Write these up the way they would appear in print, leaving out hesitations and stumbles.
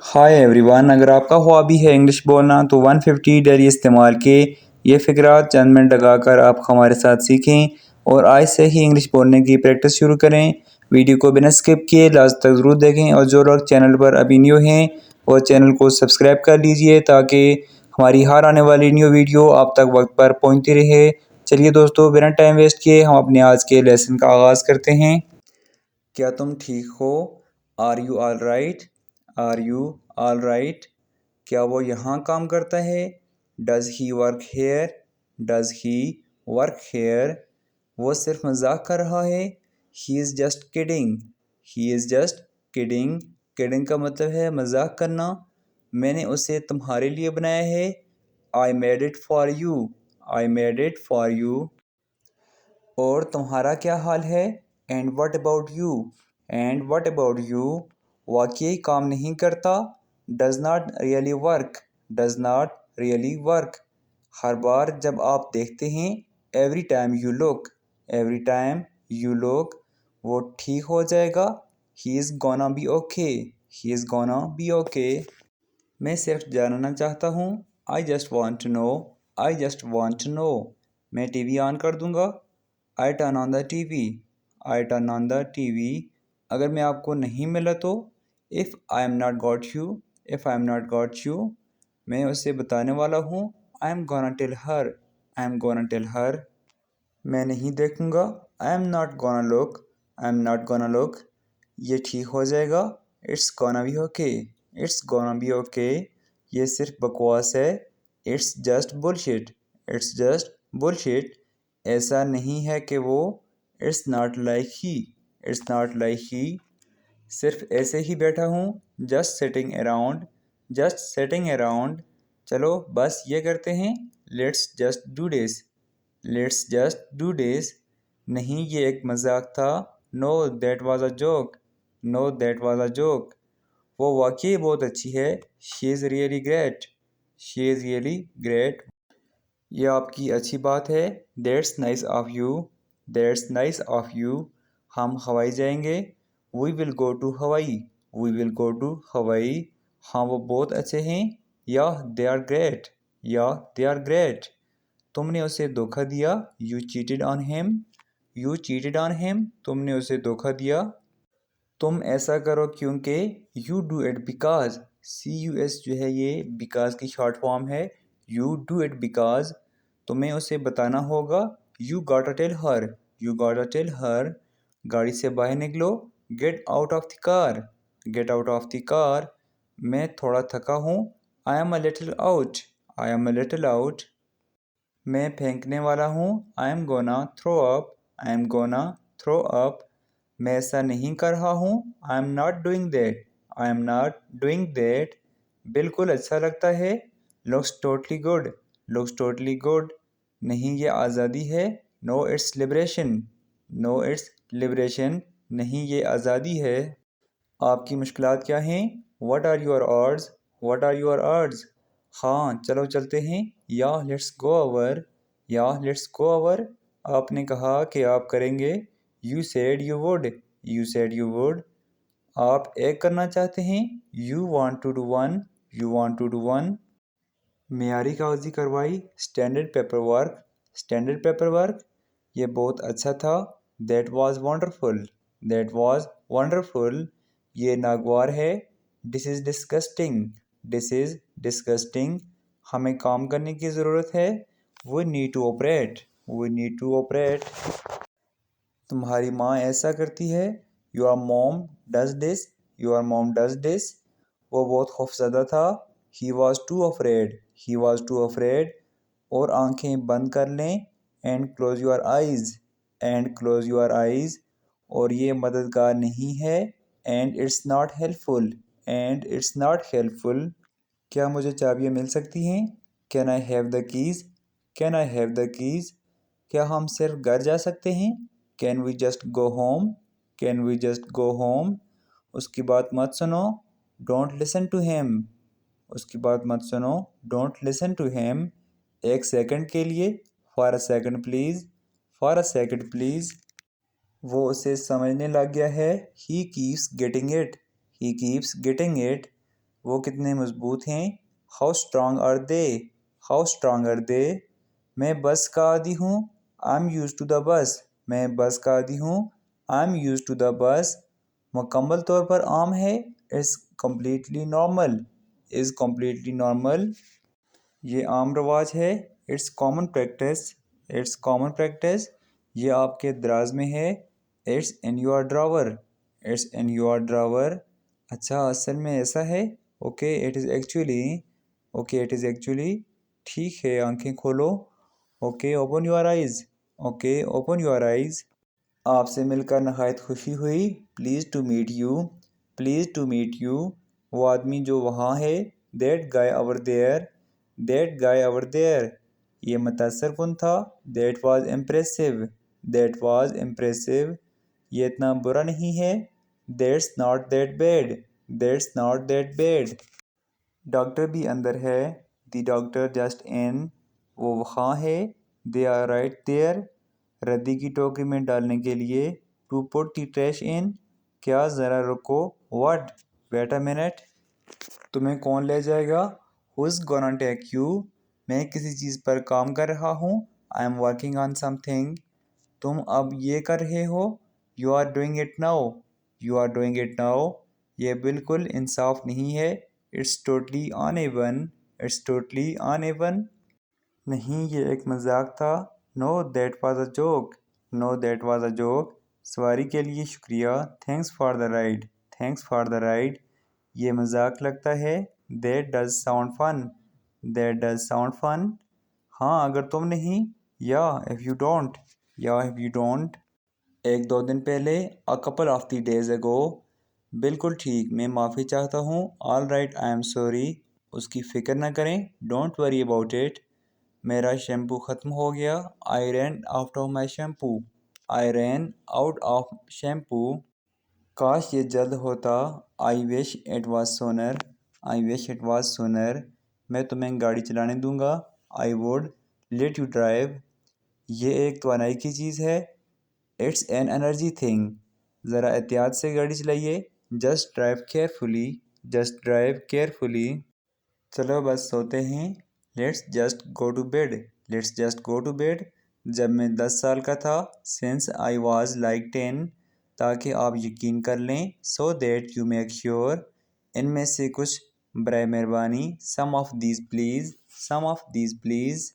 Hi everyone, अगर आपका hobby है इंग्लिश बोलना तो 150 डेली इस्तेमाल के ये फ़िक्रात चंद मिनट लगाकर आप हमारे साथ सीखें और आज से ही इंग्लिश बोलने की प्रैक्टिस शुरू करें। वीडियो को बिना स्किप किए लास्ट तक ज़रूर देखें और जो लोग चैनल पर अभी न्यू हैं वो चैनल को सब्सक्राइब कर लीजिए ताकि हमारी हर आने वाली न्यू वीडियो आप तक वक्त पर पहुँचती रहे। चलिए दोस्तों, बिना टाइम वेस्ट किए हम अपने आज के लेसन का आगाज़ करते हैं। क्या तुम ठीक हो? Are you all right? Are you all right? क्या वो यहाँ काम करता है? Does he work here? Does he work here? वो सिर्फ मजाक कर रहा है। He is just kidding. He is just kidding. Kidding का मतलब है मजाक करना। मैंने उसे तुम्हारे लिए बनाया है। I made it for you. I made it for you. और तुम्हारा क्या हाल है? And what about you? And what about you? वाकई काम नहीं करता। Does not really work. Does not really work. हर बार जब आप देखते हैं, every time you look. Every time you look. वो ठीक हो जाएगा। He is gonna be okay. He is gonna be okay. मैं सिर्फ जानना चाहता हूँ। I just want to know. I just want to know. मैं टीवी ऑन कर दूँगा। I turn on the TV. I turn on the TV. अगर मैं आपको नहीं मिला तो? If I am not got you. If I am not got you. मैं उसे बताने वाला हूँ। I am gonna tell her. I am gonna tell her. मैं नहीं देखूँगा। I am not gonna look. I am not gonna look. ये ठीक हो जाएगा। It's gonna be okay. It's gonna be okay. ये सिर्फ बकवास है। It's just bullshit. It's just bullshit. ऐसा नहीं है कि वो। It's not like he. It's not like he. सिर्फ ऐसे ही बैठा हूँ। Just sitting around. Just sitting around. चलो बस ये करते हैं। Let's just do this. Let's just do this. नहीं, ये एक मजाक था। No that was a joke. No that was a joke. वो वाकई बहुत अच्छी है। She is really great. She is really great. ये आपकी अच्छी बात है। That's nice of you. That's nice of you. हम हवाई जाएंगे। वी विल गो टू हवाई। वी विल गो टू हवाई। हाँ, वो बहुत अच्छे हैं। या दे आर ग्रेट। या दे आर ग्रेट। तुमने उसे धोखा दिया। You cheated on him. You cheated on him. तुमने उसे धोखा दिया। तुम ऐसा करो क्योंकि। You do it because. CUS जो है ये बिकॉज की शॉर्ट फॉर्म है। You do it because. तुम्हें उसे बताना होगा। You got tell her. You got tell her. गाड़ी से बाहर निकलो। Get out of the car. Get out of the car. मैं थोड़ा थका हूँ। I am a little out. I am a little out. मैं फेंकने वाला हूँ। I am gonna throw up. I am gonna throw up. मैं ऐसा नहीं कर रहा हूँ। I am not doing that. I am not doing that. बिल्कुल अच्छा लगता है। Looks totally good. Looks totally good. नहीं, ये आज़ादी है। No it's liberation. No it's liberation. नहीं, ये आज़ादी है। आपकी मुश्किलात क्या हैं? What are your odds? What are your orders? हाँ, चलो चलते हैं। या लेट्स गो ओवर। या लेट्स गो ओवर। आपने कहा कि आप करेंगे। You said you would. You said you would. आप एक करना चाहते हैं। You want to do one. You want to do one. मेयारी कागजी कार्रवाई। Standard paper work. Standard paper work. ये बहुत अच्छा था। That was wonderful. That was wonderful. ये नागवार है। This is disgusting. This is disgusting. हमें काम करने की ज़रूरत है। We need to operate. We need to operate. तुम्हारी माँ ऐसा करती है। Your mom does this. Your mom does this. वो बहुत खौफज़दा था। He was too afraid. He was too afraid. और आंखें बंद कर लें। And close your eyes. And close your eyes. और ये मददगार नहीं है। And it's not helpful. And it's not helpful. क्या मुझे चाबियाँ मिल सकती हैं? Can I have the keys? Can I have the keys? क्या हम सिर्फ घर जा सकते हैं? Can we just go home? Can we just go home? उसकी बात मत सुनो। Don't listen to him. उसकी बात मत सुनो। Don't listen to him. एक सेकंड के लिए। For a second please. For a second please. वो उसे समझने लग गया है। He keeps getting it. He keeps getting it. वो कितने मजबूत हैं। How strong are they, how strong are they. मैं बस का आदी हूँ, I am use to the bus, मैं बस का आदी हूँ, I am use to the bus. मुकम्मल तौर पर आम है, it's completely normal, is completely normal. ये आम रवाज है, it's common practice, it's common practice. ये आपके दराज में है, it's in your drawer, it's in your drawer. अच्छा असल में ऐसा है, okay it is actually, okay it is actually. ठीक है आंखें खोलो, okay open your eyes, okay open your eyes. आपसे मिलकर नहायत खुशी हुई, please to meet you, please to meet you. वो आदमी जो वहाँ है, that guy over there, that guy over there. ये मुतासर कुन था, that was impressive, that was impressive. ये इतना बुरा नहीं है, that's not that bad, that's not that bad. Doctor भी अंदर है, द डॉक्टर जस्ट इन, वो वहाँ है, दे आर राइट देयर। रद्दी की टोकरी में डालने के लिए, टू पुट द ट्रैश इन। क्या ज़रा रुको, व्हाट, वेट अ मिनट। तुम्हें कौन ले जाएगा, who is gonna take you. मैं किसी चीज़ पर काम कर रहा हूँ, I am working on something. तुम अब ये कर रहे हो, you are doing it now, you are doing it now. ये बिल्कुल इंसाफ नहीं है, it's totally uneven, it's totally uneven. नहीं ये एक मजाक था, no that was a joke, no that was a joke. सवारी के लिए शुक्रिया, thanks for the ride, thanks for the ride. ये मजाक लगता है, that does sound fun, that does sound fun. हाँ अगर तुम नहीं, या इफ़ यू डोंट, या इफ़ यू डोंट। एक दो दिन पहले, a couple of the days ago. बिल्कुल ठीक, मैं माफ़ी चाहता हूँ, all right I am sorry. उसकी फ़िक्र न करें, डोंट वरी अबाउट इट। मेरा शैम्पू ख़त्म हो गया, I ran out of my shampoo, I ran out of shampoo. काश ये जल्द होता, I wish it was sooner, I wish it was sooner. मैं तुम्हें गाड़ी चलाने दूंगा, I would let you drive. ये एक तवानाई की चीज़ है, इट्स एन एनर्जी थिंग। ज़रा एहतियात से गाड़ी चलाइए, just drive carefully, just drive carefully. चलो बस सोते हैं, let's just go to bed, let's just go to bed. जब मैं 10 साल का था, सिंस आई वाज लाइक 10, ताकि आप यकीन कर लें, so that you make sure. इनमें से कुछ बराए मेहरबानी, some of these please, some of these please.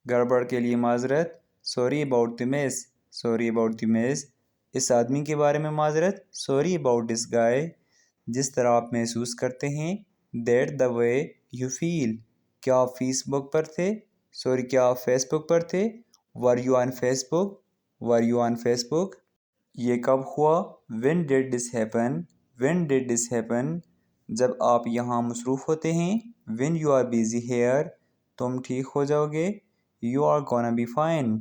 गड़बड़ के लिए माजरत, sorry about the miss, sorry about the miss. इस आदमी के बारे में माजरत, सॉरी अबाउट दिस गाय। जिस तरह आप महसूस करते हैं, that the way you feel. क्या आप फेसबुक पर थे, सॉरी क्या आप फेसबुक पर थे, were you on Facebook, were you on Facebook. ये कब हुआ, when did this happen, when did this happen. जब आप यहाँ मसरूफ़ होते हैं, when you are busy here, तुम ठीक हो जाओगे, you are gonna be fine.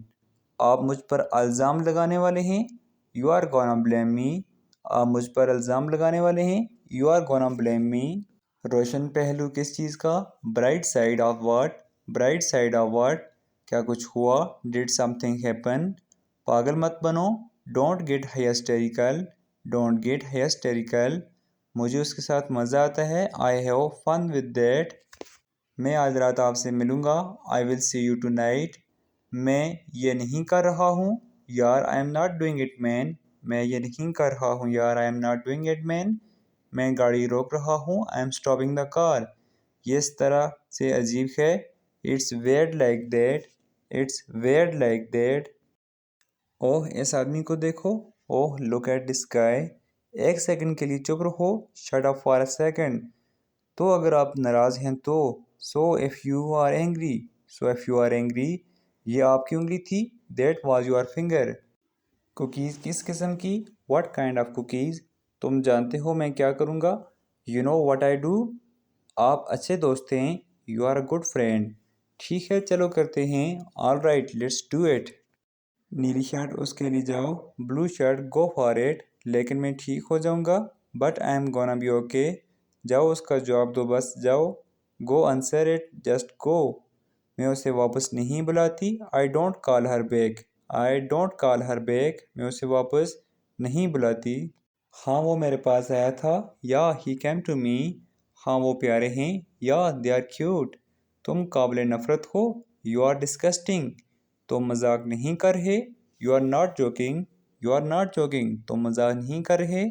आप मुझ पर इल्ज़ाम लगाने वाले हैं, you are gonna blame me. आप मुझ पर इल्ज़ाम लगाने वाले हैं, you are gonna blame me. रोशन पहलू किस चीज़ का, bright side of what, bright side of what. क्या कुछ हुआ, डिड समथिंग हैपन। पागल मत बनो, don't get hysterical, don't get hysterical. मुझे उसके साथ मज़ा आता है, I have fun with that. मैं आज रात आपसे मिलूँगा, I will see you tonight. मैं ये नहीं कर रहा हूँ, यार I am not doing it man, मैं ये नहीं कर रहा हूँ यार, I am not doing it man. मैं गाड़ी रोक रहा हूँ, I am stopping the car. ये इस तरह से अजीब है, it's weird like that, it's weird like that. ओह इस आदमी को देखो, oh look at this guy. एक सेकंड के लिए चुप रहो, shut up for a second. तो अगर आप नाराज़ हैं तो, so if you are angry, so if you are angry. ये आपकी उंगली थी, that was your finger. Cookies किस किस्म की, व्हाट काइंड ऑफ कुकीज़। तुम जानते हो मैं क्या करूँगा, you know what I do. आप अच्छे दोस्त हैं, you are a good friend. ठीक है चलो करते हैं, all right let's do it. नीली शर्ट उसके लिए जाओ, blue shirt go for it. लेकिन मैं ठीक हो जाऊंगा, but I am gonna be okay. जाओ उसका जवाब दो, बस जाओ, go answer it, just go. मैं उसे वापस नहीं बुलाती, I don't call her back, I don't call her back. मैं उसे वापस नहीं बुलाती। हाँ वो मेरे पास आया था, या ही केम टू मी। हाँ वो प्यारे हैं, या दे आर क्यूट। तुम काबिल नफ़रत हो, यू आर डिस्गस्टिंग। तुम मजाक नहीं कर रहे, you are not joking. You are not joking, तुम मजाक नहीं कर रहे।